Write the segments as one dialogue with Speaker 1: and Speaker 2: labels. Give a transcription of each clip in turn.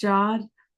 Speaker 1: 4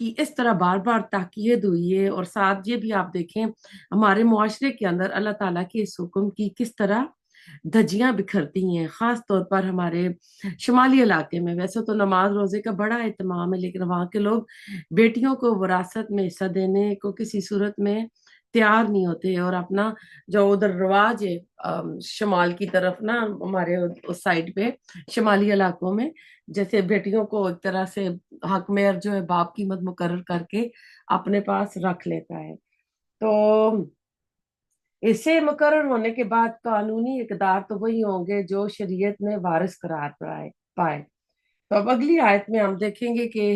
Speaker 1: کی اس طرح بار بار تاکید ہوئی ہے، اور ساتھ یہ بھی آپ دیکھیں ہمارے معاشرے کے اندر اللہ تعالیٰ کے اس حکم کی کس طرح دھجیاں بکھرتی ہیں، خاص طور پر ہمارے شمالی علاقے میں۔ ویسے تو نماز روزے کا بڑا اہتمام ہے، لیکن وہاں کے لوگ بیٹیوں کو وراثت میں حصہ دینے کو کسی صورت میں تیار نہیں ہوتے، اور اپنا جو ادھر رواج ہے شمال کی طرف نا، ہمارے اس سائڈ پہ شمالی علاقوں میں، جیسے بیٹیوں کو ایک طرح سے حق مہر جو ہے باپ کی مد مقرر کر کے اپنے پاس رکھ لیتا ہے۔ تو اسے مقرر ہونے کے بعد قانونی اقدار تو وہی ہوں گے جو شریعت میں وارث قرار پائے۔ تو اب اگلی آیت میں ہم دیکھیں گے کہ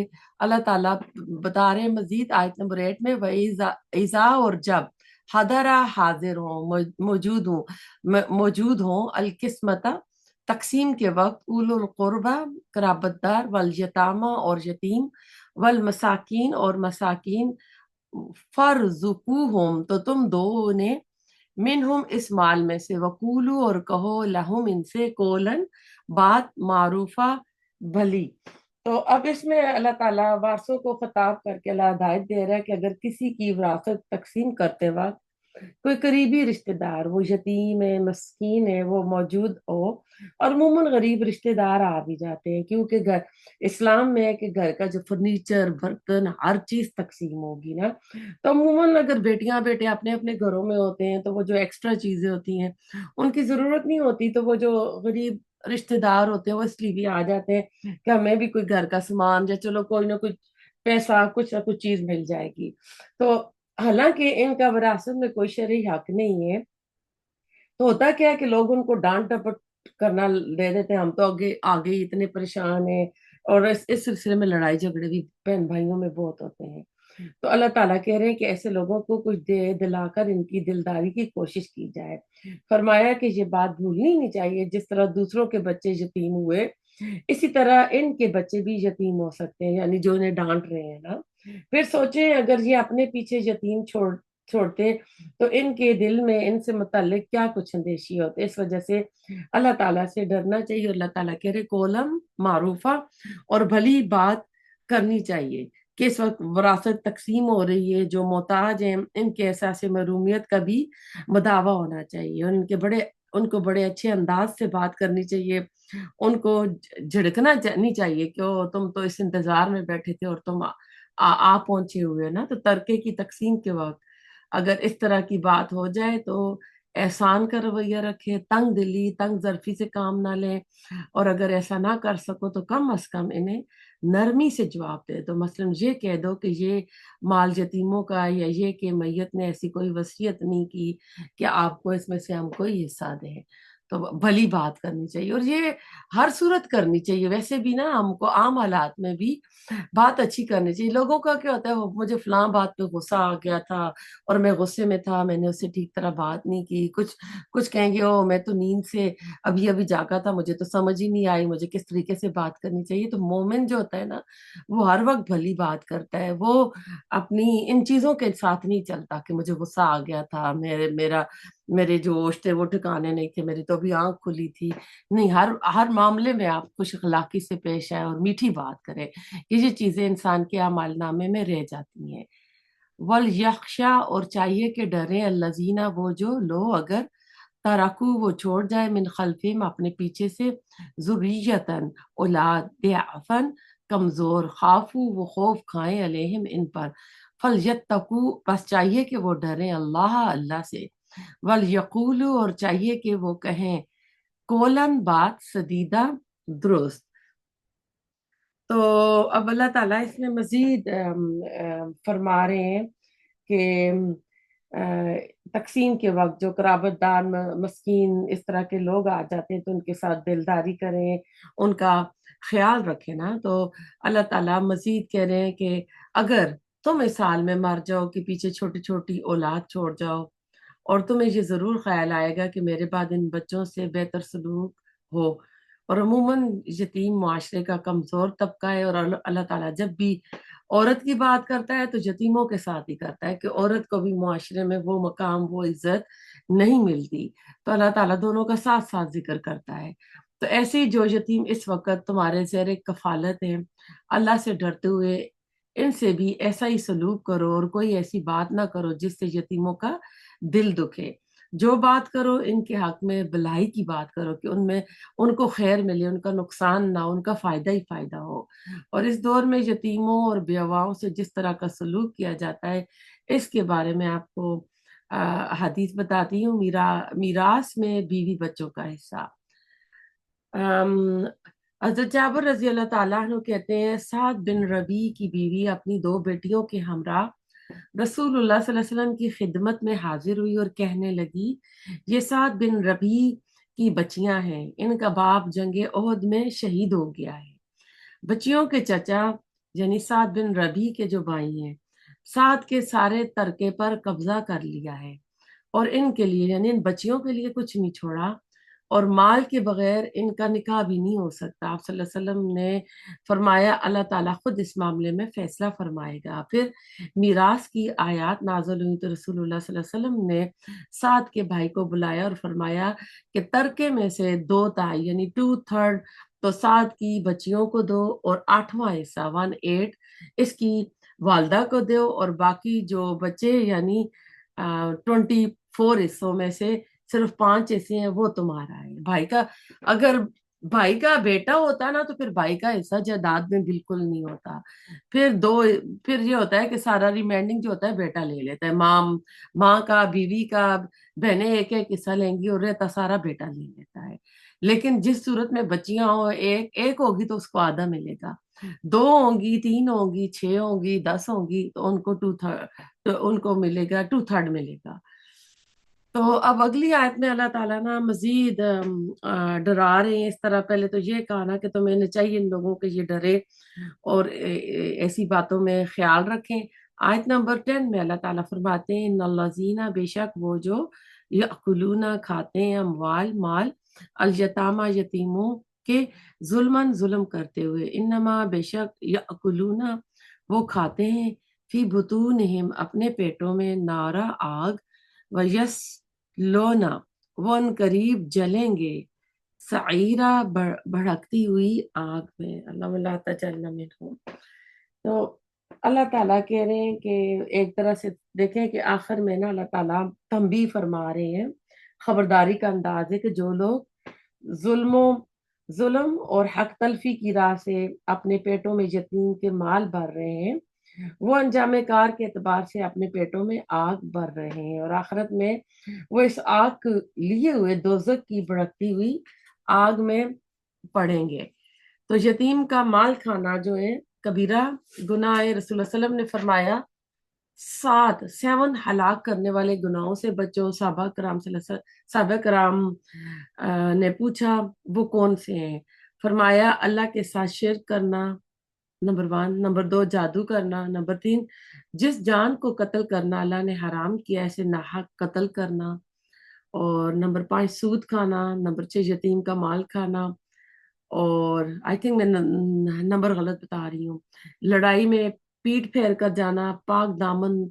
Speaker 1: اللہ تعالیٰ بتا رہے ہیں مزید آیت نمبر 8 میں، وَإِذَا اور جب حضرا حاضر ہوں، موجود ہوں، القسمت تقسیم کے وقت، اولو القربہ قرابت دار، والیتامہ اور یتیم، والمساکین اور مساکین، فرزقوہم تو تم دو انہیں، منہم اس مال میں سے، وقولو اور کہو، لہم ان سے، کولن بات معروفہ بھلی۔ تو اب اس میں اللہ تعالیٰ وارثوں کو خطاب کر کے اللہ ہدایت دے رہا ہے کہ اگر کسی کی وراثت تقسیم کرتے وقت کوئی قریبی رشتہ دار، وہ یتیم ہے، مسکین ہے، وہ موجود ہو، اور عموماً غریب رشتہ دار آ بھی جاتے ہیں، کیونکہ اسلام میں ہے کہ گھر کا جو فرنیچر، برتن، ہر چیز تقسیم ہوگی نا، تو عموماً اگر بیٹیاں بیٹے اپنے اپنے گھروں میں ہوتے ہیں تو وہ جو ایکسٹرا چیزیں ہوتی ہیں ان کی ضرورت نہیں ہوتی، تو وہ جو غریب رشتہ دار ہوتے ہیں وہ اس لیے بھی آ جاتے ہیں کہ ہمیں بھی کوئی گھر کا سامان، یا چلو کوئی نہ کچھ پیسہ، کچھ نہ کچھ چیز مل جائے گی۔ تو حالانکہ ان کا وراثت میں کوئی شرعی حق نہیں ہے، تو ہوتا کیا ہے کہ لوگ ان کو ڈانٹ ڈپٹ کرنا دے دیتے ہیں، ہم تو آگے آگے اتنے پریشان ہیں، اور اس سلسلے میں لڑائی جھگڑے بھی بہن بھائیوں میں بہت ہوتے ہیں۔ تو اللہ تعالیٰ کہہ رہے ہیں کہ ایسے لوگوں کو کچھ دے دلا کر ان کی دلداری کی کوشش کی جائے۔ فرمایا کہ یہ بات بھولنی نہیں چاہیے، جس طرح دوسروں کے بچے یتیم ہوئے اسی طرح ان کے بچے بھی یتیم ہو سکتے ہیں، یعنی جو انہیں ڈانٹ رہے ہیں نا۔ پھر سوچیں اگر یہ اپنے پیچھے یتیم چھوڑتے تو ان کے دل میں ان سے متعلق کیا کچھ اندیشی ہوتے۔ اس وجہ سے اللہ تعالیٰ سے ڈرنا چاہیے، اور اللہ تعالیٰ کہہ رہے کولم معروفہ، اور بھلی بات کرنی چاہیے کہ اس وقت وراثت تقسیم ہو رہی ہے، جو محتاج ہیں ان کے احساس محرومیت کا بھی مداوع ہونا چاہیے، اور ان کو بڑے اچھے انداز سے بات کرنی چاہیے، ان کو جھڑکنا نہیں چاہیے کہ تم تو اس انتظار میں بیٹھے تھے اور تم آ پہنچے ہوئے نا۔ تو ترکے کی تقسیم کے وقت اگر اس طرح کی بات ہو جائے تو احسان کا رویہ رکھے، تنگ دلی، تنگ ظرفی سے کام نہ لیں، اور اگر ایسا نہ کر سکو تو کم از کم انہیں نرمی سے جواب دے دو۔ مثلا یہ کہہ دو کہ یہ مال یتیموں کا، یا یہ کہ میت نے ایسی کوئی وصیت نہیں کی کہ آپ کو اس میں سے ہم کوئی حصہ دیں۔ تو بھلی بات کرنی چاہیے، اور یہ ہر صورت کرنی چاہیے۔ ویسے بھی نا ہم کو عام حالات میں بھی بات اچھی کرنی چاہیے۔ لوگوں کا کیا ہوتا ہے، وہ مجھے فلاں بات پہ غصہ آ گیا تھا اور میں غصے میں تھا، میں نے اسے ٹھیک طرح بات نہیں کی، کچھ کہیں گے او میں تو نیند سے ابھی ابھی جاگا تھا، مجھے تو سمجھ ہی نہیں آئی مجھے کس طریقے سے بات کرنی چاہیے۔ تو مومن جو ہوتا ہے نا وہ ہر وقت بھلی بات کرتا ہے، وہ اپنی ان چیزوں کے ساتھ نہیں چلتا کہ مجھے غصہ آ گیا تھا، میرے جو ہوش تھے وہ ٹھکانے نہیں تھے، میری تو ابھی آنکھ کھلی تھی۔ نہیں، ہر معاملے میں آپ خوش اخلاقی سے پیش آئے اور میٹھی بات کرے، یہ چیزیں انسان کے اعمال نامے میں رہ جاتی ہیں۔ وَلْيَخْشَا اور چاہیے کہ ڈرے، الذین وہ جو لو اگر ترکو وہ چھوڑ جائے، من خلفہم اپنے پیچھے سے، ذریتن اولاد، ضعفن کمزور، خافو وہ خوف کھائیں، علیہم ان پر، فلیتقو بس چاہیے کہ وہ ڈریں اللہ سے، ولیقولو اور چاہیے کہ وہ کہیں، کولن بات سدیدہ درست۔ تو اب اللہ تعالیٰ اس میں مزید فرما رہے ہیں کہ تقسیم کے وقت جو قرابت دار، مسکین، اس طرح کے لوگ آ جاتے ہیں تو ان کے ساتھ دلداری کریں، ان کا خیال رکھیں نا۔ تو اللہ تعالیٰ مزید کہہ رہے ہیں کہ اگر تم اس حال میں مر جاؤ کہ پیچھے چھوٹی چھوٹی اولاد چھوڑ جاؤ، اور تمہیں یہ ضرور خیال آئے گا کہ میرے بعد ان بچوں سے بہتر سلوک ہو، اور عموماً یتیم معاشرے کا کمزور طبقہ ہے، اور اللہ تعالیٰ جب بھی عورت کی بات کرتا ہے تو یتیموں کے ساتھ ہی کرتا ہے کہ عورت کو بھی معاشرے میں وہ مقام، وہ عزت نہیں ملتی، تو اللہ تعالیٰ دونوں کا ساتھ ساتھ ذکر کرتا ہے۔ تو ایسے ہی جو یتیم اس وقت تمہارے زیر کفالت ہیں، اللہ سے ڈرتے ہوئے ان سے بھی ایسا ہی سلوک کرو اور کوئی ایسی بات نہ کرو جس سے یتیموں کا دل دکھے. جو بات کرو ان کے حق میں بھلائی کی بات کرو کہ ان میں ان کو خیر ملے، ان کا نقصان نہ، ان کا فائدہ ہی فائدہ ہو. اور اس دور میں یتیموں اور بیواؤں سے جس طرح کا سلوک کیا جاتا ہے اس کے بارے میں آپ کو حدیث بتاتی ہوں. میراث میں بیوی بچوں کا حصہ. حضرت جابر رضی اللہ تعالیٰ عنہ کہتے ہیں سعد بن ربی کی بیوی اپنی دو بیٹیوں کے ہمراہ رسول اللہ صلی اللہ علیہ وسلم کی خدمت میں حاضر ہوئی اور کہنے لگی یہ سعد بن ربی کی بچیاں ہیں، ان کا باپ جنگ احد میں شہید ہو گیا ہے. بچیوں کے چچا یعنی سعد بن ربی کے جو بھائی ہیں سعد کے سارے ترکے پر قبضہ کر لیا ہے اور ان کے لیے یعنی ان بچیوں کے لیے کچھ نہیں چھوڑا اور مال کے بغیر ان کا نکاح بھی نہیں ہو سکتا. آپ صلی اللہ علیہ وسلم نے فرمایا اللہ تعالیٰ خود اس معاملے میں فیصلہ فرمائے گا. پھر میراث کی آیات نازل ہوئی تو رسول اللہ صلی اللہ علیہ وسلم نے سعد کے بھائی کو بلایا اور فرمایا کہ ترکے میں سے 2/3 یعنی 2/3 تو سعد کی بچیوں کو دو اور 8واں حصہ 1/8 اس کی والدہ کو دو اور باقی جو بچے یعنی 24 حصوں میں سے صرف 5 حصے ہیں وہ تمہارا ہے. بھائی کا اگر بھائی کا بیٹا ہوتا نا تو پھر بھائی کا حصہ جائیداد میں بالکل نہیں ہوتا. پھر یہ ہوتا ہے کہ سارا ریمینڈنگ جو ہوتا ہے بیٹا لے لیتا ہے. ماں کا، بیوی کا، بہنیں ایک ایک حصہ لیں گی اور رہتا سارا بیٹا لے لیتا ہے. لیکن جس صورت میں بچیاں ہوں ایک ہوگی تو اس کو آدھا ملے گا، 2 ہوں گی، 3 ہوں گی، 6 ہوں گی، 10 ہوں گی تو ان کو 2/3 ان کو ملے گا، 2/3 ملے گا. تو اب اگلی آیت میں اللہ تعالیٰ نا مزید ڈرا رہے ہیں. اس طرح پہلے تو یہ کہا نا کہ تمہیں چاہیے ان لوگوں کے یہ ڈرے اور ایسی باتوں میں خیال رکھیں. آیت نمبر 10 میں اللہ تعالیٰ فرماتے ہیں ان الذین بے شک وہ جو یأکلون کھاتے ہیں اموال مال الیتامى یتیموں کے ظلم کرتے ہوئے، انما بے شک یأکلون وہ کھاتے ہیں فی بطونہم اپنے پیٹوں میں نارا آگ ویس لونا وہ ان قریب جلیں گے سعیرہ بھڑکتی ہوئی آگ میں. اللہ لا تجعلنا منہم. تو اللہ تعالیٰ کہہ رہے ہیں کہ ایک طرح سے دیکھیں کہ آخر میں نا اللہ تعالیٰ تنبیہ فرما رہے ہیں، خبرداری کا انداز ہے کہ جو لوگ ظلم اور حق تلفی کی راہ سے اپنے پیٹوں میں یتیم کے مال بھر رہے ہیں وہ انجام کار کے اعتبار سے اپنے پیٹوں میں آگ بھر رہے ہیں اور آخرت میں وہ اس آگ لیے ہوئے دوزخ کی بھڑکتی ہوئی آگ میں پڑیں گے. تو یتیم کا مال کھانا جو ہے کبیرہ گناہ ہے. رسول اللہ علیہ وسلم نے فرمایا 7 ہلاک کرنے والے گناہوں سے بچو. صحابہ کرام نے پوچھا وہ کون سے ہیں؟ فرمایا اللہ کے ساتھ شرک کرنا نمبر 1، نمبر 2 جادو کرنا، نمبر 3 جس جان کو قتل کرنا اللہ نے حرام کیا ایسے ناحق قتل کرنا، اور نمبر 5 سود کھانا، نمبر 6 یتیم کا مال کھانا، اور آئی تھنک میں نمبر غلط بتا رہی ہوں، لڑائی میں پیٹ پھیر کر جانا، پاک دامن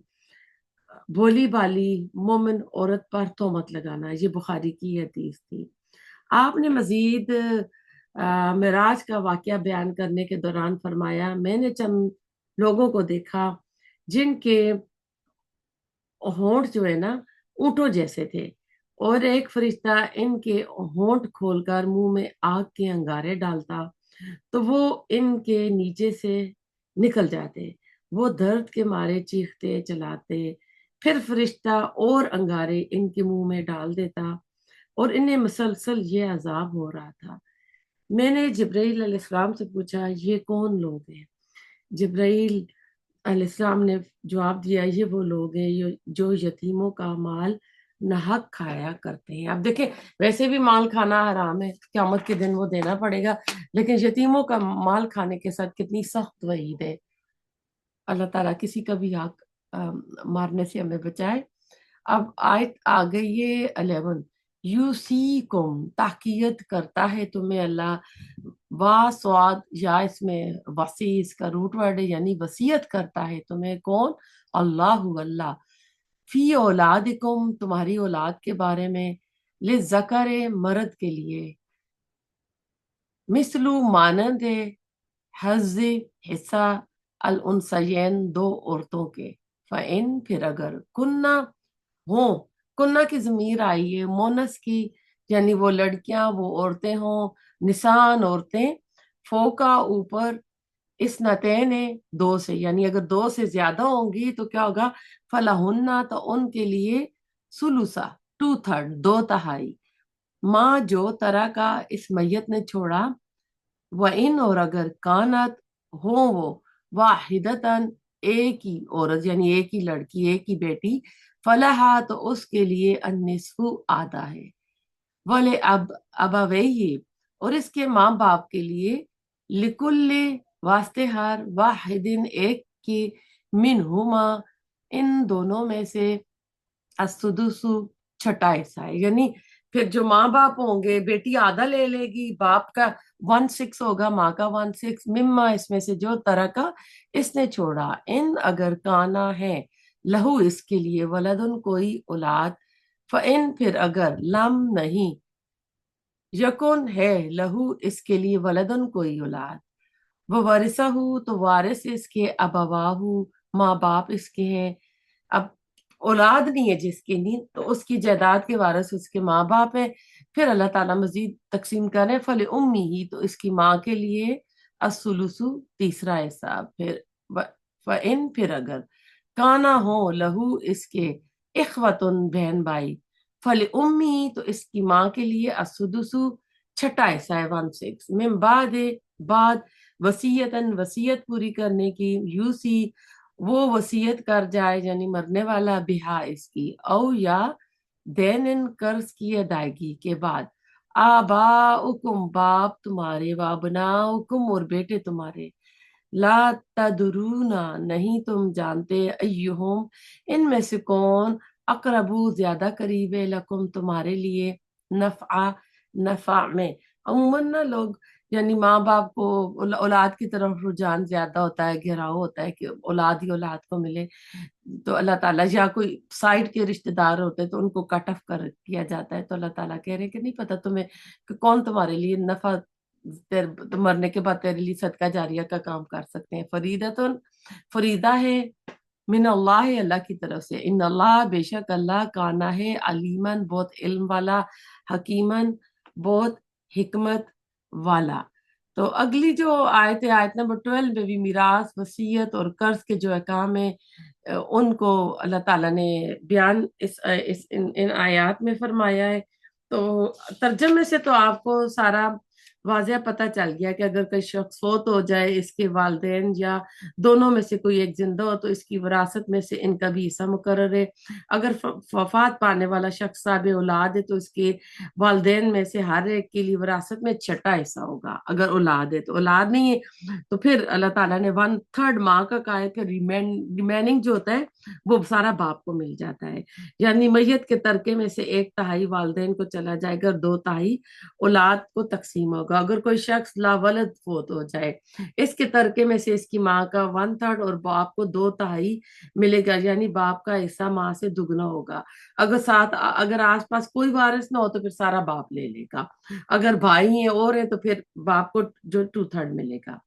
Speaker 1: بولی بالی مومن عورت پر تہمت لگانا. یہ بخاری کی حدیث تھی. آپ نے مزید معراج کا واقعہ بیان کرنے کے دوران فرمایا میں نے چند لوگوں کو دیکھا جن کے ہونٹ جو ہے نا اونٹوں جیسے تھے اور ایک فرشتہ ان کے ہونٹ کھول کر منہ میں آگ کے انگارے ڈالتا تو وہ ان کے نیچے سے نکل جاتے، وہ درد کے مارے چیختے چلاتے، پھر فرشتہ اور انگارے ان کے منہ میں ڈال دیتا اور انہیں مسلسل یہ عذاب ہو رہا تھا. میں نے جبرائیل علیہ السلام سے پوچھا یہ کون لوگ ہیں؟ جبرائیل علیہ السلام نے جواب دیا یہ وہ لوگ ہیں جو یتیموں کا مال ناحق کھایا کرتے ہیں. اب دیکھیں ویسے بھی مال کھانا حرام ہے، قیامت کے دن وہ دینا پڑے گا، لیکن یتیموں کا مال کھانے کے ساتھ کتنی سخت وعید ہے. اللہ تعالیٰ کسی کا بھی حق مارنے سے ہمیں بچائے. اب آیت آ گئی ہے 11 یوسیکم تحقیق کرتا ہے تمہیں اللہ وا سواد یا اس میں وسیع اس کا روٹ ورڈ ہے یعنی وصیت کرتا ہے تمہیں کون؟ اللہ فی اولادکم تمہاری اولاد کے بارے میں للذکر مرد کے لیے مثلو مانند ہے حظ حصہ الانسین دو عورتوں کے، فَإِن پھر اگر کننا ہوں، کننا کی ضمیر آئی ہے مونس کی، یعنی وہ لڑکیاں وہ عورتیں ہوں، نسان عورتیں، فوقا اوپر، اسنتین دو سے، یعنی اگر دو سے زیادہ ہوں گی تو کیا ہوگا، فلاحنہ تو ان کے لیے سلوسا ٹو تھرڈ دو تہائی، ماں جو طرح کا اس میت نے چھوڑا، وَإِن اور اگر کانت ہوں وہ، واحدتاً ایک ہی عورت یعنی ایک ہی لڑکی ایک ہی بیٹی، فلاحا تو اس کے لیے النصف آدھا ہے، وَلِ ابویہ اور اس کے ماں باپ کے لیے، لکل واسطے ہر، واحدن ایک کی، منہما ان دونوں میں سے، السدس چھٹا حصہ ہے، یعنی پھر جو ماں باپ ہوں گے بیٹی آدھا لے لے گی، باپ کا 1/6 ہوگا، ماں کا 1/6، مما اس میں سے جو طرح کا اس نے چھوڑا، ان اگر کانا ہے لہو اس کے لیے، ولدن کوئی اولاد، فَإِن پھر اگر لم نہیں، یکن ہے لہو اس کے لیے، ولدن کوئی اولاد، وہ ورثہ ہو تو وارث اس کے، ابواہ ماں باپ اس کے ہیں، اب اولاد نہیں ہے جس کی نہیں تو اس کی جائیداد کے وارث اس کے ماں باپ ہیں، پھر اللہ تعالیٰ مزید تقسیم کرے، فل امی ہی تو اس کی ماں کے لیے، الثلث تیسرا حصہ، پھر فَإِن پھر اگر کانا ہو لہو اس کے، اخوتن بہن بھائی، فل امی تو اس کی ماں کے لیے، السدس چھٹا حصہ ہے 1/6، من بعد وصیتاً وصیت پوری کرنے کی، یوسی وہ وصیت کر جائے یعنی مرنے والا، بہا اس کی، او یا دین قرض کی ادائیگی کے بعد، آباؤکم باپ تمہارے، وابناؤکم اور بیٹے تمہارے، لا تدرون نہیں تم جانتے، ایہم ان میں سے کون، اقربو زیادہ قریب ہے، لکم تمہارے لیے، نفع میں، عموماً نا لوگ یعنی ماں باپ کو اولاد کی طرف رجحان زیادہ ہوتا ہے، گہراؤ ہوتا ہے کہ اولاد ہی اولاد کو ملے، تو اللہ تعالیٰ یا کوئی سائڈ کے رشتہ دار ہوتے ہیں تو ان کو کٹ آف کر کیا جاتا ہے، تو اللہ تعالیٰ کہہ رہے ہیں کہ نہیں پتہ تمہیں کہ کون تمہارے لیے نفع، مرنے کے بعد تیرے لیے صدقہ جاریہ کا کام کر سکتے ہیں، فریدتن فریدہ ہے، من اللہ اللہ کی طرف سے، ان اللہ بے شک اللہ کانا ہے، علیمن بہت علم والا، حکیمن بہت حکمت والا۔ تو اگلی جو آیت ہے آیت نمبر 12 میں بھی میراث، وصیت اور قرض کے جو احکام ہیں ان کو اللہ تعالیٰ نے بیان ان آیات میں فرمایا ہے۔ تو ترجمے سے تو آپ کو سارا واضح پتہ چل گیا کہ اگر کوئی شخص فوت ہو جائے، اس کے والدین یا دونوں میں سے کوئی ایک زندہ ہو تو اس کی وراثت میں سے ان کا بھی حصہ مقرر ہے، اگر وفات پانے والا شخص صاحب اولاد ہے تو اس کے والدین میں سے ہر ایک کے لیے وراثت میں چھٹا حصہ ہوگا، اگر اولاد ہے تو، اولاد نہیں ہے تو پھر اللہ تعالیٰ نے 1/3 ماں کا کہا ہے کہ ریمیننگ جو ہوتا ہے وہ سارا باپ کو مل جاتا ہے، یعنی میت کے ترکے میں سے 1/3 والدین کو چلا جائے گا، 2/3 اولاد کو تقسیم ہوگا، اگر کوئی شخص لا ولد فوت ہو جائے اس کے ترکے میں سے اس کی ماں کا 1/3 اور باپ کو 2/3 ملے گا، یعنی باپ کا حصہ ماں سے دگنا ہوگا، اگر آس پاس کوئی وارث نہ ہو تو پھر سارا باپ لے لے گا، اگر بھائی ہیں اور ہیں تو پھر باپ کو جو 2/3 ملے گا،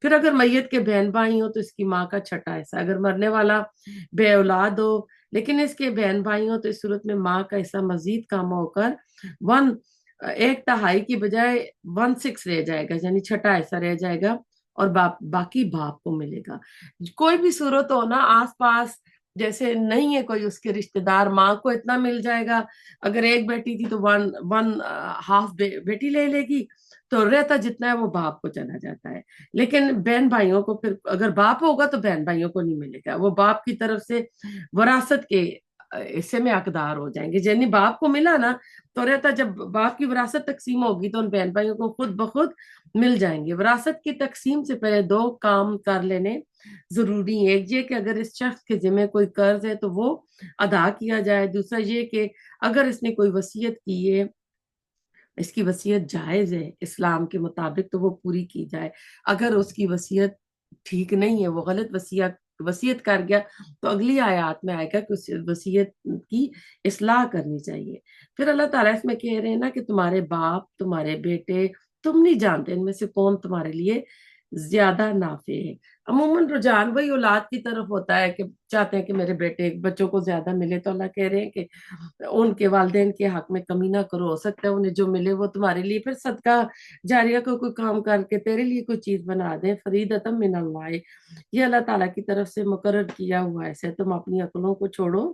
Speaker 1: پھر اگر میت کے بہن بھائی ہو تو اس کی ماں کا چھٹا حصہ، اگر مرنے والا بے اولاد ہو لیکن اس کے بہن بھائی ہو تو اس صورت میں ماں کا حصہ مزید کم ہو کر 1/3 کی بجائے 1/6 رہ جائے گا، یعنی چھٹا حصہ رہ جائے گا اور باقی باپ کو ملے گا۔ کوئی بھی صورت ہو نا، آس پاس جیسے نہیں ہے کوئی اس کے رشتہ دار، ماں کو اتنا مل جائے گا، اگر ایک بیٹی تھی تو 1/2 بیٹی لے لے گی، تو رہتا جتنا ہے وہ باپ کو چلا جاتا ہے، لیکن بہن بھائیوں کو پھر اگر باپ ہوگا تو بہن بھائیوں کو نہیں ملے گا، وہ باپ کی طرف سے وراثت کے حصے میں حقدار ہو جائیں گے، یعنی باپ کو ملا نا تو رہتا، جب باپ کی وراثت تقسیم ہوگی تو ان بہن بھائیوں کو خود بخود مل جائیں گے۔ وراثت کی تقسیم سے پہلے 2 کام کر لینے ضروری ہے، ایک یہ کہ اگر اس شخص کے ذمہ کوئی قرض ہے تو وہ ادا کیا جائے، دوسرا یہ کہ اگر اس نے کوئی وصیت کی ہے، اس کی وصیت جائز ہے اسلام کے مطابق تو وہ پوری کی جائے، اگر اس کی وصیت ٹھیک نہیں ہے، وہ غلط وصیت کر گیا تو اگلی آیات میں آئے گا کہ اس وصیت کی اصلاح کرنی چاہیے۔ پھر اللہ تعالیٰ اس میں کہہ رہے ہیں نا کہ تمہارے باپ، تمہارے بیٹے، تم نہیں جانتے ان میں سے کون تمہارے لیے زیادہ نافع ہے۔ عموماً رجحان وہی اولاد کی طرف ہوتا ہے کہ چاہتے ہیں کہ میرے بیٹے بچوں کو زیادہ ملے، تو اللہ کہہ رہے ہیں کہ ان کے والدین کے حق میں کمی نہ کرو، ہو سکتا ہے انہیں جو ملے وہ تمہارے لیے پھر صدقہ جاریہ کو کوئی کام کر کے تیرے لیے کوئی چیز بنا دیں، فریدۃ من اللہ، یہ اللہ تعالیٰ کی طرف سے مقرر کیا ہوا ہے۔ ایسے تم اپنی عقلوں کو چھوڑو،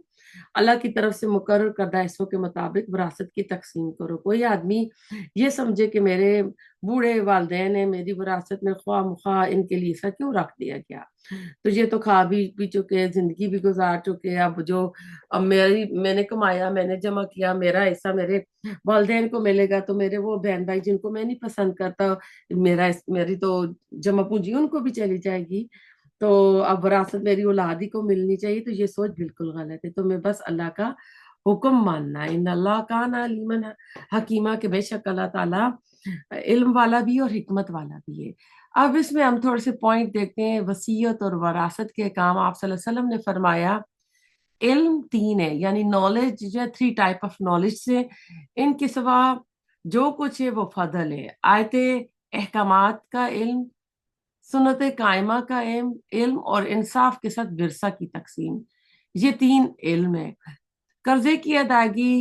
Speaker 1: اللہ کی طرف سے مقرر کردہ حصوں کے مطابق وراثت کی تقسیم کرو۔ کوئی آدمی یہ سمجھے کہ میرے بوڑھے والدین ہیں، میری وراثت میں خواہ مخواہ ان کے لیے ایسا کیوں رکھ دیا گیا، تو یہ تو کھا بھی پی چکے، زندگی بھی گزار چکے، اب میں نے کمایا، میں نے جمع کیا، میرا حصہ میرے والدین کو ملے گا، تو میرے وہ بہن بھائی جن کو میں نہیں پسند کرتا، میری تو جمع پونجی ان کو بھی چلی جائے گی، تو اب وراثت میری اولاد ہی کو ملنی چاہیے، تو یہ سوچ بالکل غلط ہے۔ تو میں بس اللہ کا حکم ماننا، ان اللہ کان علیما حکیمہ، کہ بے شک اللہ تعالیٰ علم والا بھی اور حکمت والا بھی ہے۔ اب اس میں ہم تھوڑے سے پوائنٹ دیکھتے ہیں، وصیت اور وراثت کے کام۔ آپ صلی اللہ علیہ وسلم نے فرمایا علم تین ہے، یعنی نالج جو ہے 3 ٹائپ آف نالج سے، ان کے سوا جو کچھ ہے وہ فضل ہے۔ آیت احکامات کا علم، سنت قائمہ کا علم اور انصاف کے ساتھ ورثہ کی تقسیم، یہ 3 علم ہے۔ قرضے کی ادائیگی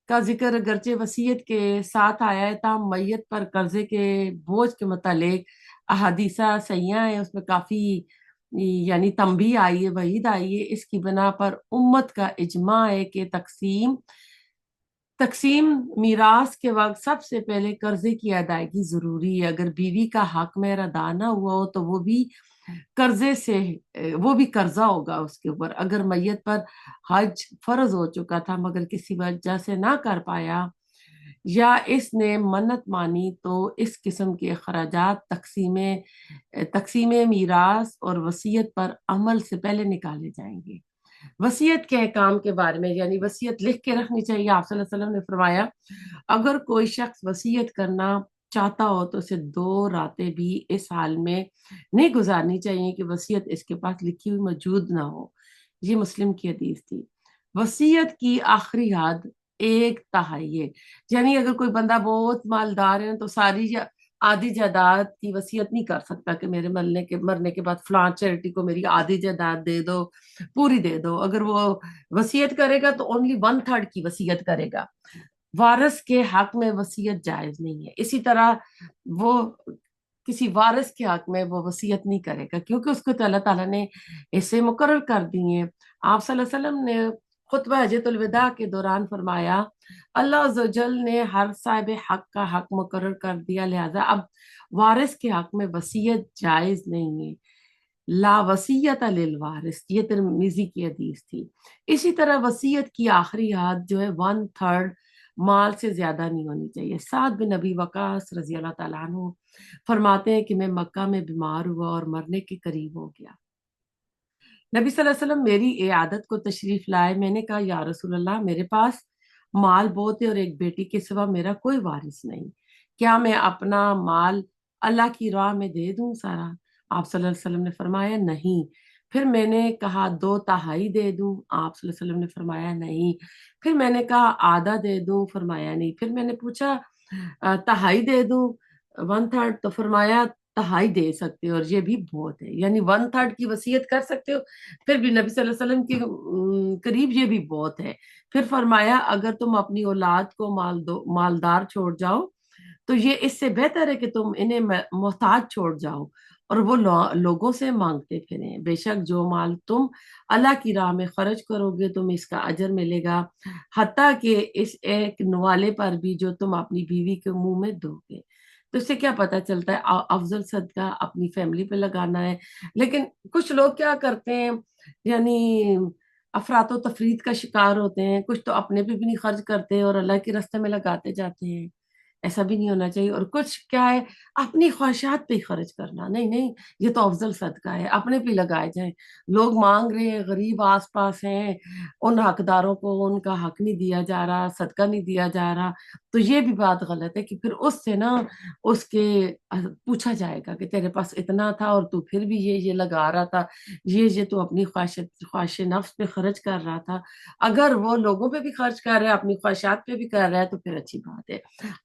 Speaker 1: کا ذکر اگرچہ وصیت کے ساتھ آیا ہے، تاہم میت پر قرضے کے بوجھ کے متعلق احادیثہ سیاح ہیں، اس میں کافی یعنی تنبیہ آئی ہے، وعید آئی ہے۔ اس کی بنا پر امت کا اجماع ہے کہ تقسیم میراث کے وقت سب سے پہلے قرضے کی ادائیگی ضروری ہے۔ اگر بیوی کا حق مہر ادا نہ ہوا ہو تو وہ بھی قرضہ ہوگا اس کے اوپر۔ اگر میت پر حج فرض ہو چکا تھا مگر کسی وجہ سے نہ کر پایا یا اس نے منت مانی، تو اس قسم کے اخراجات تقسیم میراث اور وصیت پر عمل سے پہلے نکالے جائیں گے۔ وصیت کے احکام کے بارے میں، یعنی وصیت لکھ کے رکھنی چاہیے۔ آپ صلی اللہ علیہ وسلم نے فرمایا اگر کوئی شخص وصیت کرنا چاہتا ہو تو اسے 2 راتیں بھی اس حال میں نہیں گزارنی چاہیے کہ وصیت اس کے پاس لکھی ہوئی موجود نہ ہو۔ یہ مسلم کی حدیث تھی۔ وصیت کی آخری حد 1/3 ہے، یعنی اگر کوئی بندہ بہت مالدار ہے تو ساری آدھی جائیداد کی وصیت نہیں کر سکتا کہ میرے مرنے کے بعد فلاں چیریٹی کو میری آدھی جائیداد دے دو، پوری دے دو۔ اگر وہ وصیت کرے گا تو اونلی 1/3 کی وصیت کرے گا۔ وارث کے حق میں وصیت جائز نہیں ہے، اسی طرح وہ کسی وارث کے حق میں وہ وصیت نہیں کرے گا، کیونکہ اس کو تو اللہ تعالیٰ نے ایسے مقرر کر دی ہیں۔ آپ صلی اللہ علیہ وسلم نے خطبہ حجۃ الوداع کے دوران فرمایا اللہ عز و جل نے ہر صاحب حق کا حق مقرر کر دیا، لہذا اب وارث کے حق میں وصیت جائز نہیں ہے۔ لا وصیت للوارث، یہ ترمذی کی حدیث تھی۔ اسی طرح وصیت کی آخری حد جو ہے 1/3 مال سے زیادہ نہیں ہونی چاہیے۔ سعد بن ابی وقاص رضی اللہ تعالیٰ عنہ فرماتے ہیں کہ میں مکہ میں بیمار ہوا اور مرنے کے قریب ہو گیا۔ نبی صلی اللہ علیہ وسلم میری عیادت کو تشریف لائے، میں نے کہا یا رسول اللہ میرے پاس مال بہت ہے اور ایک بیٹی کے سوا میرا کوئی وارث نہیں، کیا میں اپنا مال اللہ کی راہ میں دے دوں سارا؟ آپ صلی اللہ علیہ وسلم نے فرمایا نہیں۔ پھر میں نے کہا 2/3 دے دوں؟ آپ صلی اللہ علیہ وسلم نے فرمایا نہیں۔ پھر میں نے کہا آدھا دے دوں؟ فرمایا نہیں۔ پھر میں نے پوچھا 1/3 دے دوں، 1/3؟ تو فرمایا 1/2 دے سکتے ہو اور یہ بھی بہت ہے، یعنی 1/3 کی وصیت کر سکتے ہو، پھر بھی نبی صلی اللہ علیہ وسلم کے قریب یہ بھی بہت ہے۔ پھر فرمایا اگر تم اپنی اولاد کو مالدار چھوڑ جاؤ تو یہ اس سے بہتر ہے کہ تم انہیں محتاج چھوڑ جاؤ اور وہ لوگوں سے مانگتے پھریں، بے شک جو مال تم اللہ کی راہ میں خرچ کرو گے تمہیں اس کا اجر ملے گا، حتیٰ کہ اس ایک نوالے پر بھی جو تم اپنی بیوی کے منہ میں دو گے۔ تو اس سے کیا پتہ چلتا ہے افضل صدقہ اپنی فیملی پہ لگانا ہے۔ لیکن کچھ لوگ کیا کرتے ہیں، یعنی افراط و تفرید کا شکار ہوتے ہیں، کچھ تو اپنے پہ بھی نہیں خرچ کرتے اور اللہ کے راستے میں لگاتے جاتے ہیں، ایسا بھی نہیں ہونا چاہیے۔ اور کچھ کیا ہے اپنی خواہشات پہ ہی خرچ کرنا، نہیں نہیں یہ تو افضل صدقہ ہے، اپنے پہ لگائے جائیں۔ لوگ مانگ رہے ہیں، غریب آس پاس ہیں، ان حقداروں کو ان کا حق نہیں دیا جا رہا، صدقہ نہیں دیا جا رہا، تو یہ بھی بات غلط ہے کہ پھر اس سے نا اس کے پوچھا جائے گا کہ تیرے پاس اتنا تھا اور تو پھر بھی یہ لگا رہا تھا، یہ تو اپنی خواہش نفس پہ خرچ کر رہا تھا۔ اگر وہ لوگوں پہ بھی خرچ کر رہا ہے، اپنی خواہشات پہ بھی کر رہا ہے، تو پھر اچھی بات ہے۔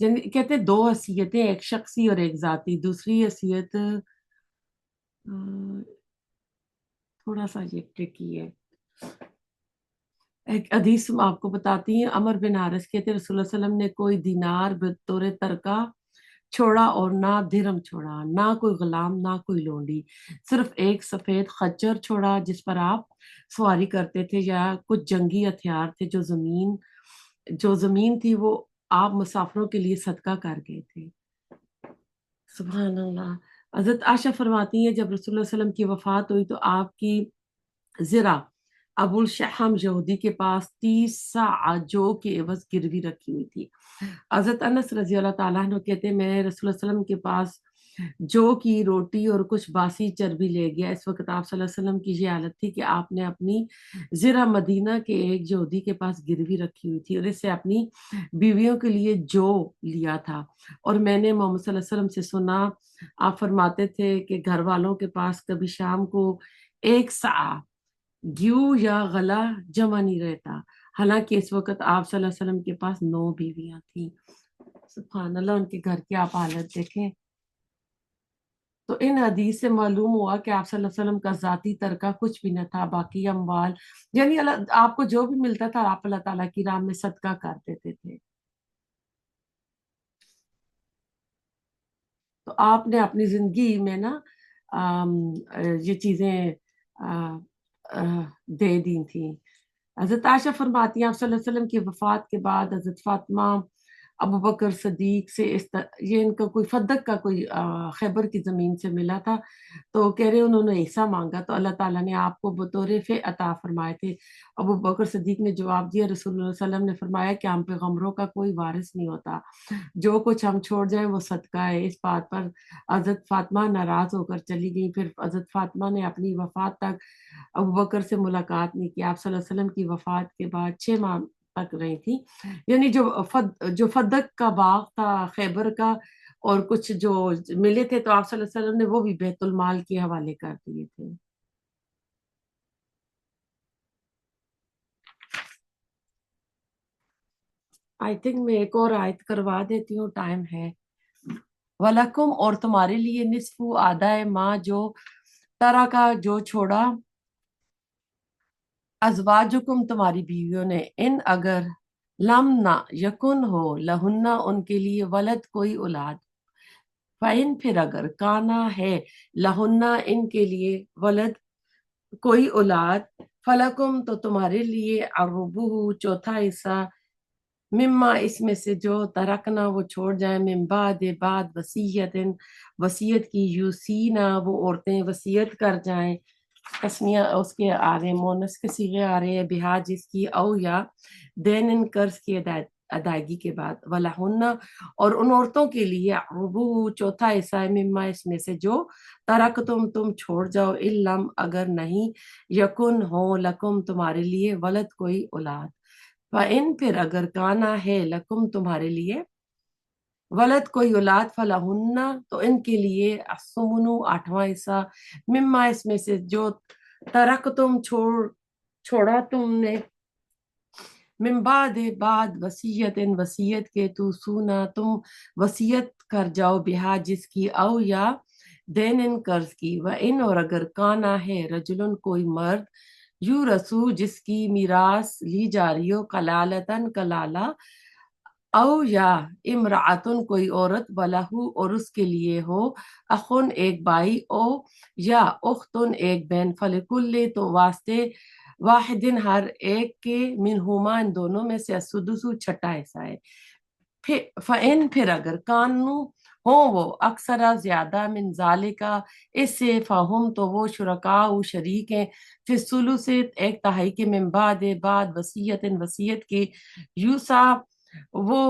Speaker 1: کہتے ہیں دو حیثیتیں، ایک شخصی اور ایک ذاتی. دوسری حیثیت تھوڑا سا یہ ٹرکی ہے. ایک حدیث آپ کو بتاتی ہیں. عمر بن حارث کہتے ہیں رسول اللہ صلی اللہ علیہ وسلم نے کوئی دینار بطور ترکہ چھوڑا اور نہ درہم چھوڑا، نہ کوئی غلام نہ کوئی لونڈی، صرف ایک سفید خچر چھوڑا جس پر آپ سواری کرتے تھے، یا کچھ جنگی ہتھیار تھے جو زمین تھی وہ آپ مسافروں کے لیے صدقہ کر گئے تھے. سبحان اللہ. حضرت عائشہ فرماتی ہیں جب رسول اللہ صلی اللہ علیہ وسلم کی وفات ہوئی تو آپ کی زرہ ابو الشحم یہودی کے پاس 30 ساع جو کے عوض گروی رکھی ہوئی تھی. حضرت انس رضی اللہ تعالیٰ عنہ کہتے ہیں میں رسول اللہ صلی اللہ علیہ وسلم کے پاس جو کی روٹی اور کچھ باسی چربی لے گیا. اس وقت آپ صلی اللہ علیہ وسلم کی یہ حالت تھی کہ آپ نے اپنی زرہ مدینہ کے ایک یہودی کے پاس گروی رکھی ہوئی تھی اور اس سے اپنی بیویوں کے لیے جو لیا تھا. اور میں نے محمد صلی اللہ علیہ وسلم سے سنا آپ فرماتے تھے کہ گھر والوں کے پاس کبھی شام کو ایک سا گیو یا غلہ جمع نہیں رہتا، حالانکہ اس وقت آپ صلی اللہ علیہ وسلم کے پاس 9 بیویاں تھیں. سبحان اللہ. ان کے گھر کی آپ حالت دیکھیں. تو ان حدیث سے معلوم ہوا کہ آپ صلی اللہ علیہ وسلم کا ذاتی ترکہ کچھ بھی نہ تھا، باقی اموال یعنی آپ کو جو بھی ملتا تھا آپ اللہ تعالیٰ کی راہ میں صدقہ کر دیتے تھے. تو آپ نے اپنی زندگی میں نا یہ چیزیں دے دی تھیں. حضرت عائشہ فرماتی ہیں آپ صلی اللہ علیہ وسلم کی وفات کے بعد حضرت فاطمہ ابو بکر صدیق سے یہ ان کا کوئی فدق کا کوئی خیبر کی زمین سے ملا تھا، تو کہہ رہے انہوں نے حصہ مانگا تو اللہ تعالیٰ نے آپ کو بطور فے عطا فرمائے تھے. ابو بکر صدیق نے جواب دیا رسول اللہ صلی اللہ علیہ وسلم نے فرمایا کہ ہم پیغمبروں کا کوئی وارث نہیں ہوتا، جو کچھ ہم چھوڑ جائیں وہ صدقہ ہے. اس بات پر حضرت فاطمہ ناراض ہو کر چلی گئی. پھر حضرت فاطمہ نے اپنی وفات تک ابو بکر سے ملاقات نہیں کی. آپ صلی اللہ علیہ وسلم کی وفات کے بعد 6 ماہ تک رہی تھی. یعنی جو فدق کا باغ تھا خیبر کا اور کچھ جو ملے تھے تو آپ صلی اللہ علیہ وسلم نے وہ بھی بیت المال کے حوالے کر دیے تھے. آئی تھنک میں ایک اور آیت کروا دیتی ہوں، ٹائم ہے. وَلَكُمْ اور تمہارے لیے نصف آدھا ہے ماں جو طرح کا جو چھوڑا ازواجکم تمہاری بیویوں نے، ان اگر لم نہ یکن ہو لہن ان کے لیے ولد کوئی اولاد، فَإِن پھر اگر کانا ہے لہن ان کے لیے ولد کوئی اولاد، فلکم تو تمہارے لیے الربع چوتھا حصہ، مما اس میں سے جو ترکنا وہ چھوڑ جائیں، من بعد وصیت وصیت کی، یوسینا وہ عورتیں وصیت کر جائیں، تسنیہ اس کے آ رہے ہیں، مونس کے صیغے آ رہے ہیں، بہا جس کی، او یا دین ان قرض کی ادائیگی کے بعد، ولہن اور ان عورتوں کے لیے ربع چوتھا حصہ ہے، مما اس میں سے جو ترک تم چھوڑ جاؤ، علم اگر نہیں، یکن ہو لکم تمہارے لیے ولد کوئی اولاد، فَإِن پھر اگر کانا ہے لکم تمہارے لیے ولد کوئی اولاد، فلہن تو ان کے لیے الثمن آٹھواں حصہ، مما اس میں سے جو ترک تم چھوڑا تم نے، من بعد وصیت وصیت کے، تو سونا تم وصیت کر جاؤ، بہا جس کی، او یا دین ان قرض کی، و ان اور اگر کانا ہے رجلن کوئی مرد، یو رسو جس کی میراث لی جا رہی ہو، کلالتن کلالہ، او یا امراتن کوئی عورت، بلہو اور اس کے لیے ہو، اخن ایک بھائی، او یا اختن ایک بہن، فلکل تو واسطے واحدن ہر ایک کے، منہما ان دونوں میں سے، السدس چھٹا حصہ ہے. فَإِن پھر اگر کانو ہوں وہ اکثر زیادہ، من ذالکا اس سے، فہم تو وہ شرکاء شریک ہیں، پھر الثلث ایک تہائی کے، من بعد وصیت وصیت کے، یوسا وہ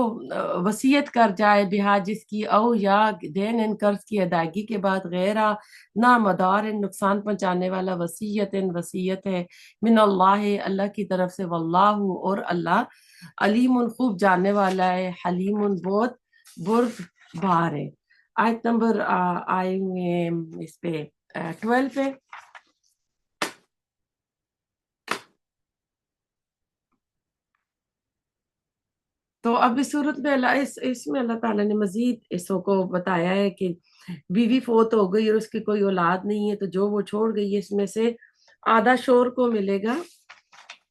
Speaker 1: وصیت کر جائے، بہا جس کی، او یا دین ان قرض کی ادائیگی کے بعد، غیرہ نہ مدار نقصان پہنچانے والا، وصیت وصیت ہے، من اللہ اللہ کی طرف سے، واللہ اور اللہ علیم خوب جاننے والا ہے، حلیم بہت بردبار ہے. آیت نمبر آئے ہوئے اس پہ 12 پہ. تو اب اس صورت میں اس میں اللہ تعالیٰ نے مزید حصوں کو بتایا ہے کہ بیوی فوت ہو گئی اور اس کی کوئی اولاد نہیں ہے تو جو وہ چھوڑ گئی ہے اس میں سے آدھا شوہر کو ملے گا،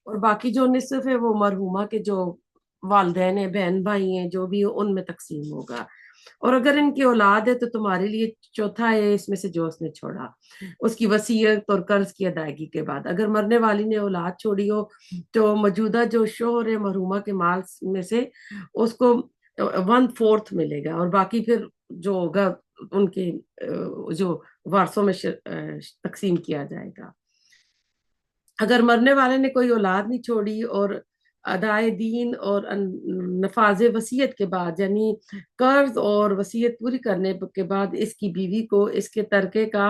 Speaker 1: اور باقی جو نصف ہے وہ مرحومہ کے جو والدین ہیں، بہن بھائی ہیں، جو بھی ان میں تقسیم ہوگا۔ اور اگر ان کی اولاد ہے تو تمہارے لیے چوتھا ہے اس میں سے جو اس نے چھوڑا، اس کی وصیت اور قرض کی ادائیگی کے بعد۔ اگر مرنے والی نے اولاد چھوڑی ہو تو موجودہ جو شوہر ہے مرحومہ کے مال میں سے اس کو 1/4 ملے گا، اور باقی پھر جو ہوگا ان کے جو وارثوں میں تقسیم کیا جائے گا۔ اگر مرنے والے نے کوئی اولاد نہیں چھوڑی اور ادائے دین اور نفاذ وصیت کے بعد، یعنی قرض اور وصیت پوری کرنے کے بعد اس کی بیوی کو اس کے ترکے کا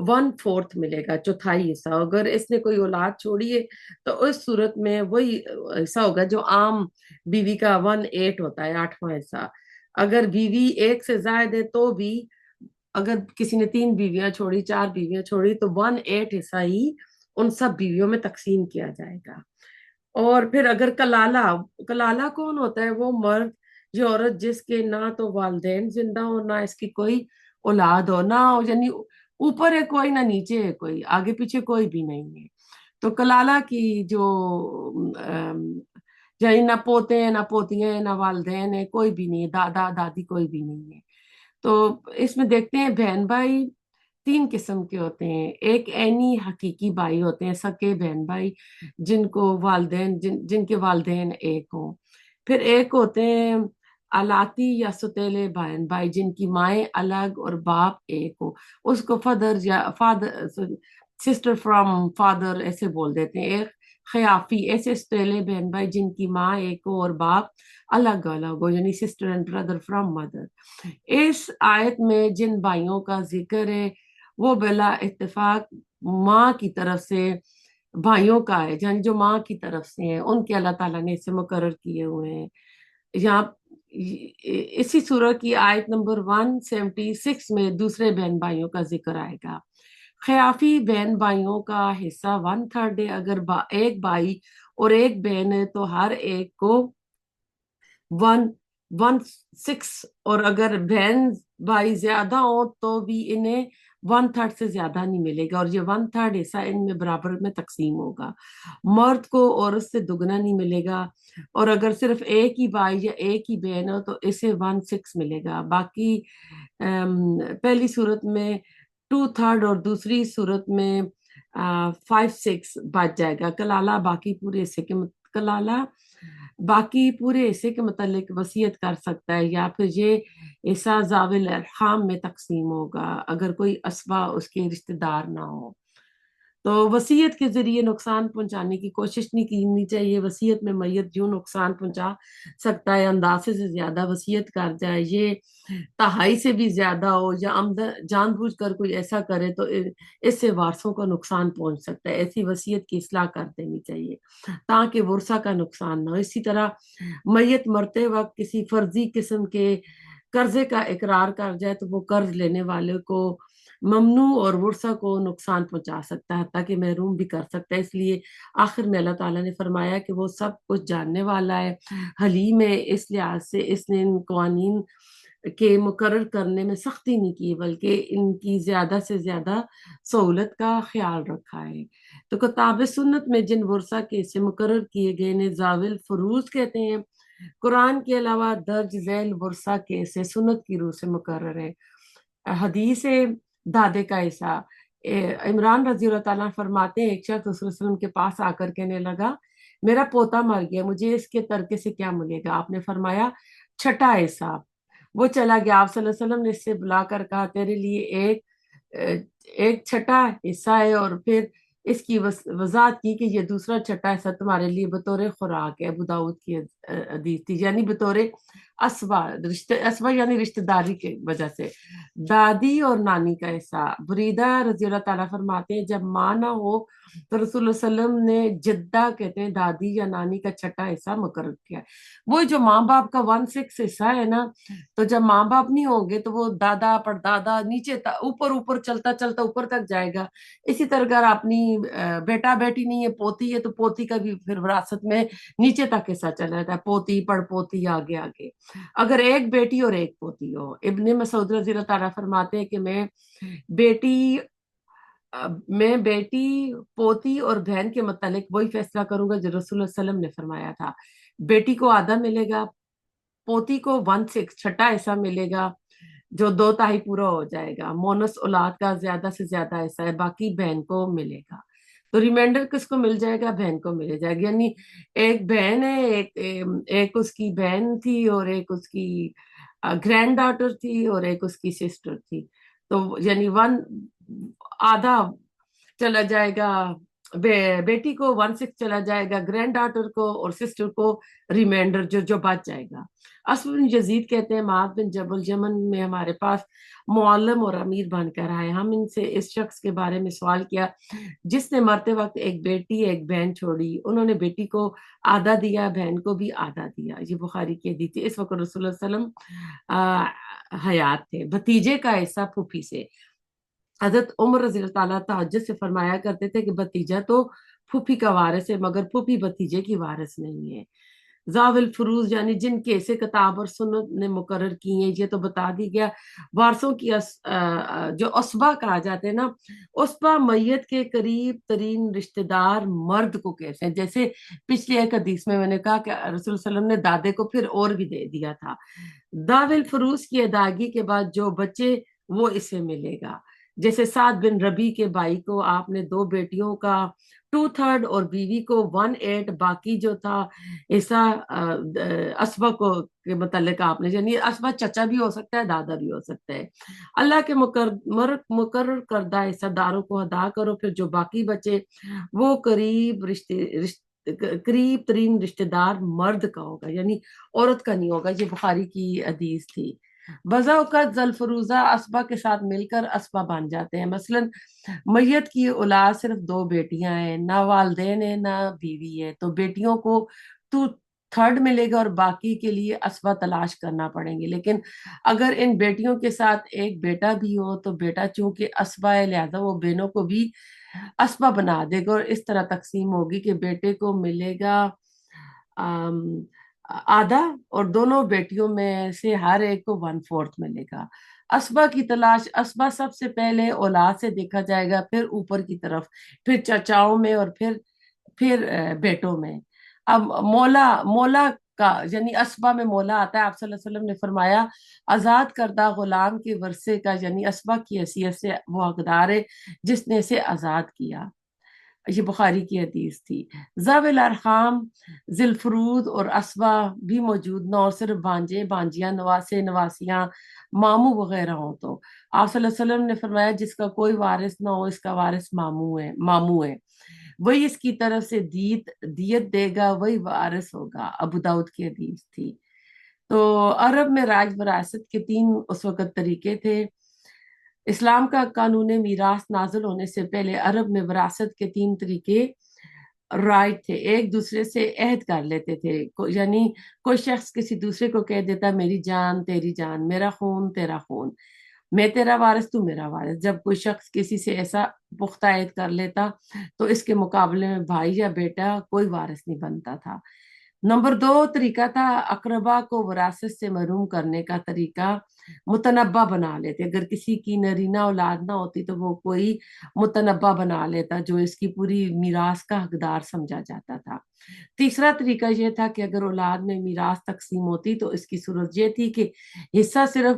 Speaker 1: 1/4 ملے گا، چوتھائی حصہ۔ اگر اس نے کوئی اولاد چھوڑی ہے تو اس صورت میں وہی حصہ ہوگا جو عام بیوی کا 1/8 ہوتا ہے، 8واں حصہ۔ اگر بیوی ایک سے زائد ہے تو بھی، اگر کسی نے 3 بیویاں چھوڑی، 4 بیویاں چھوڑی، تو 1/8 حصہ ہی ان سب بیویوں میں تقسیم کیا جائے گا۔ اور پھر اگر کلالہ، کلالہ کون ہوتا ہے؟ وہ مرد یا عورت جس کے نہ تو والدین زندہ ہو، نہ اس کی کوئی اولاد ہو، نہ ہو یعنی اوپر ہے کوئی نہ نیچے ہے کوئی، آگے پیچھے کوئی بھی نہیں ہے۔ تو کلالہ کی جو یعنی نہ پوتے ہیں، نہ پوتیاں ہیں، نہ والدین ہیں، کوئی بھی نہیں ہے، دادا دادی کوئی بھی نہیں ہے۔ تو اس میں دیکھتے ہیں بہن بھائی 3 قسم کے ہوتے ہیں۔ ایک عینی حقیقی بھائی ہوتے ہیں، سکے بہن بھائی جن کو والدین جن کے والدین ایک ہوں۔ پھر ایک ہوتے ہیں الاتی یا ستیلے بہن بھائی جن کی مائیں الگ اور باپ ایک ہو، اس کو فادر یا فادر سسٹر فرام فادر ایسے بول دیتے ہیں۔ ایک خیافی، ایسے ستیلے بہن بھائی جن کی ماں ایک ہو اور باپ الگ الگ ہو، یعنی sister and brother from mother. اس آیت میں جن بھائیوں کا ذکر ہے وہ بلا اتفاق ماں کی طرف سے بھائیوں کا ہے، یعنی جو ماں کی طرف سے ہیں ان کے اللہ تعالیٰ نے اسے مقرر کیے ہوئے ہیں۔ یہاں اسی سورہ کی آیت نمبر 176 میں دوسرے بہن بھائیوں کا ذکر آئے گا۔ خیافی بہن بھائیوں کا حصہ 1/3 ہے۔ اگر ایک بھائی اور ایک بہن ہے تو ہر ایک کو 1/6، اور اگر بہن بھائی زیادہ ہو تو بھی انہیں 1/3 سے زیادہ نہیں ملے گا، اور یہ 1/3 حصہ ان میں برابر میں تقسیم ہوگا۔ مرد کو عورت سے دگنا نہیں ملے گا، اور اگر صرف ایک ہی بھائی یا ایک ہی بہن ہو تو اسے 1/6 ملے گا۔ باقی پہلی صورت میں 2/3 اور دوسری صورت میں 5/6 بچ جائے گا۔ کلالہ باقی پورے حصے کے کلالہ باقی پورے حصے کے متعلق وصیت کر سکتا ہے، یا پھر یہ حصہ ذوی الارحام میں تقسیم ہوگا اگر کوئی اسبہ اس کے رشتہ دار نہ ہو۔ تو وصیت کے ذریعے نقصان پہنچانے کی کوشش نہیں کرنی چاہیے۔ وصیت میں میت جو نقصان پہنچا سکتا ہے، اندازے سے زیادہ وصیت کر جائے، یہ تہائی سے بھی زیادہ ہو، یا جان بوجھ کر کوئی ایسا کرے تو اس سے وارثوں کو نقصان پہنچ سکتا ہے۔ ایسی وصیت کی اصلاح کر دینی چاہیے تاکہ ورثہ کا نقصان نہ ہو۔ اسی طرح میت مرتے وقت کسی فرضی قسم کے قرضے کا اقرار کر جائے تو وہ قرض لینے والے کو ممنوع اور ورثہ کو نقصان پہنچا سکتا ہے، تاکہ محروم بھی کر سکتا ہے۔ اس لیے آخر میں اللہ تعالیٰ نے فرمایا کہ وہ سب کچھ جاننے والا ہے، حلیم ہے، اس لحاظ سے اس نے ان قوانین کے مقرر کرنے میں سختی نہیں کی بلکہ ان کی زیادہ سے زیادہ سہولت کا خیال رکھا ہے۔ تو کتاب سنت میں جن ورثہ کے حصے مقرر کیے گئے نے ذوی الفروض کہتے ہیں۔ قرآن کے علاوہ درج ذیل ورثہ کے حصے سنت کی روح سے مقرر ہے۔ حدیث دادے کا حصہ، عمران رضی اللہ تعالیٰ فرماتے ہیں ایک شخص رسول وسلم کے پاس آ کر کہنے لگا میرا پوتا مر گیا، مجھے اس کے ترکے سے کیا ملے گا؟ آپ نے فرمایا 6واں حصہ۔ وہ چلا گیا، آپ صلی اللہ علیہ وسلم نے اس سے بلا کر کہا تیرے لیے ایک 6واں حصہ ہے، اور پھر اس کی وضاحت کی کہ یہ دوسرا 6واں حصہ تمہارے لیے بطور خوراک ہے۔ ابو داؤد کی حدیث تھی، یعنی بطور اسبا اسبا یعنی رشتہ داری کی وجہ سے دادی اور نانی کا حصہ. بریدہ رضی اللہ تعالیٰ فرماتے ہیں جب ماں نہ ہو تو رسول اللہ صلی اللہ علیہ وسلم نے جدہ کہتے ہیں دادی یا نانی کا چھٹا حصہ مقرر کیا. وہ جو ماں باپ کا 1/6 حصہ ہے نا، تو جب ماں باپ نہیں ہوں گے تو وہ دادا پردادا نیچے اوپر اوپر چلتا چلتا اوپر تک جائے گا. اسی طرح اگر اپنی بیٹا بیٹی نہیں ہے، پوتی ہے، تو پوتی کا بھی پھر وراثت میں نیچے تک حصہ چلا جاتا ہے، پوتی پڑ پوتی آگے آگے. اگر ایک بیٹی اور ایک پوتی ہو، ابن مسعود رضی اللہ تعالیٰ فرماتے ہیں کہ بیٹی بیٹی پوتی اور بہن کے متعلق وہی فیصلہ کروں گا جو رسول اللہ صلی اللہ علیہ وسلم نے فرمایا تھا. بیٹی کو آدھا ملے گا، پوتی کو 1/6 چھٹا حصہ ملے گا، جو 2 تہائی پورا ہو جائے گا. مونس اولاد کا زیادہ سے زیادہ حصہ ہے، باقی بہن کو ملے گا. تو ریمائنڈر کس کو مل جائے گا؟ بہن کو ملے جائے گا. یعنی ایک بہن ہے، ایک اس کی بہن تھی، اور ایک اس کی گرینڈ ڈاٹر تھی، اور ایک اس کی سسٹر تھی. تو یعنی آدھا چلا جائے گا بیٹی کو، 1/6 چلا جائے گا گرینڈ ڈاٹر کو، اور سسٹر کو ریمائنڈر جو بچ جائے گا. اسد بن یزید کہتے ہیں معاذ بن جبل یمن میں ہمارے پاس معلم اور امیر بن کر آئے. ہم ان سے اس شخص کے بارے میں سوال کیا جس نے مرتے وقت ایک بیٹی ایک بہن چھوڑی. انہوں نے بیٹی کو آدھا دیا، بہن کو بھی آدھا دیا. یہ بخاری کی حدیث تھی. اس وقت رسول اللہ صلی اللہ علیہ وسلم حیات تھے. بھتیجے کا حصہ پھوپھی سے. حضرت عمر رضی اللہ تعالیٰ تعجب سے فرمایا کرتے تھے کہ بھتیجا تو پھوپھی کا وارث ہے، مگر پھوپھی بھتیجے کی وارث نہیں ہے. ذاوی الفروز یعنی جن کے ایسے کتاب اور سنت نے مقرر کی ہیں، یہ تو بتا دی گیا. وارثوں کی جو اسبا کہا جاتے ہیں نا، اسبا میت کے قریب ترین رشتہ دار مرد کو کہتے ہیں. جیسے پچھلی ایک حدیث میں نے کہا کہ رسول اللہ صلی اللہ علیہ وسلم نے دادے کو پھر اور بھی دے دیا تھا. ذاوی الفروز کی ادائیگی کے بعد جو بچے وہ اسے ملے گا. جیسے سعد بن ربی کے بھائی کو آپ نے 2 بیٹیوں کا 2/3 اور بیوی کو 1/8، باقی جو تھا ایسا اسبا کو کے متعلق آپ نے، یعنی اسبا چچا بھی ہو سکتا ہے، دادا بھی ہو سکتا ہے. اللہ کے مقرر کردہ حصہ داروں کو ادا کرو، پھر جو باقی بچے وہ قریب ترین رشتہ دار مرد کا ہوگا، یعنی عورت کا نہیں ہوگا. یہ بخاری کی حدیث تھی. بذا اوقات ذوالفروزہ اسبا کے ساتھ مل کر اسبا بن جاتے ہیں. مثلا میت کی اولاد صرف 2 بیٹیاں ہیں، نہ والدین ہیں نہ بیوی ہے، تو بیٹیوں کو 2/3 ملے گا اور باقی کے لیے اسبا تلاش کرنا پڑیں گے. لیکن اگر ان بیٹیوں کے ساتھ ایک بیٹا بھی ہو تو بیٹا چونکہ اسبا ہے، لہذا وہ بہنوں کو بھی اسبا بنا دے گا، اور اس طرح تقسیم ہوگی کہ بیٹے کو ملے گا آدھا، اور دونوں بیٹیوں میں سے ہر ایک کو 1/4 ملے گا. اسبا کی تلاش، اسبا سب سے پہلے اولاد سے دیکھا جائے گا، پھر اوپر کی طرف، پھر چچاؤں میں، اور پھر بیٹوں میں. اب مولا کا یعنی اسبا میں مولا آتا ہے. آپ صلی اللہ علیہ وسلم نے فرمایا آزاد کردہ غلام کے ورثے کا یعنی اسبا کی حیثیت سے وہ حقدار ہے جس نے اسے آزاد کیا. یہ بخاری کی حدیث تھی. ذوی الارحام ذی الفروض اور اسبا بھی موجود نہ ہو، صرف بانجے بانجیاں نواسے نواسیاں ماموں وغیرہ ہوں تو آپ صلی اللہ علیہ وسلم نے فرمایا جس کا کوئی وارث نہ ہو اس کا وارث ماموں ہے، وہی اس کی طرف سے دیت دے گا، وہی وارث ہوگا. ابو داؤد کی حدیث تھی. تو عرب میں راج وراثت کے 3 اس وقت طریقے تھے. اسلام کا قانون میراث نازل ہونے سے پہلے عرب میں وراثت کے 3 طریقے رائٹ تھے. ایک دوسرے سے عہد کر لیتے تھے، یعنی کوئی شخص کسی دوسرے کو کہہ دیتا میری جان تیری جان، میرا خون تیرا خون، میں تیرا وارث تو میرا وارث. جب کوئی شخص کسی سے ایسا پختہ عہد کر لیتا تو اس کے مقابلے میں بھائی یا بیٹا کوئی وارث نہیں بنتا تھا. نمبر 2 طریقہ تھا اقربا کو وراثت سے محروم کرنے کا طریقہ، متنبع بنا لیتے. اگر کسی کی نرینہ اولاد نہ ہوتی تو وہ کوئی متنبع بنا لیتا جو اس کی پوری میراث کا حقدار سمجھا جاتا تھا. تیسرا طریقہ یہ تھا کہ اگر اولاد میں میراث تقسیم ہوتی تو اس کی صورت یہ تھی کہ حصہ صرف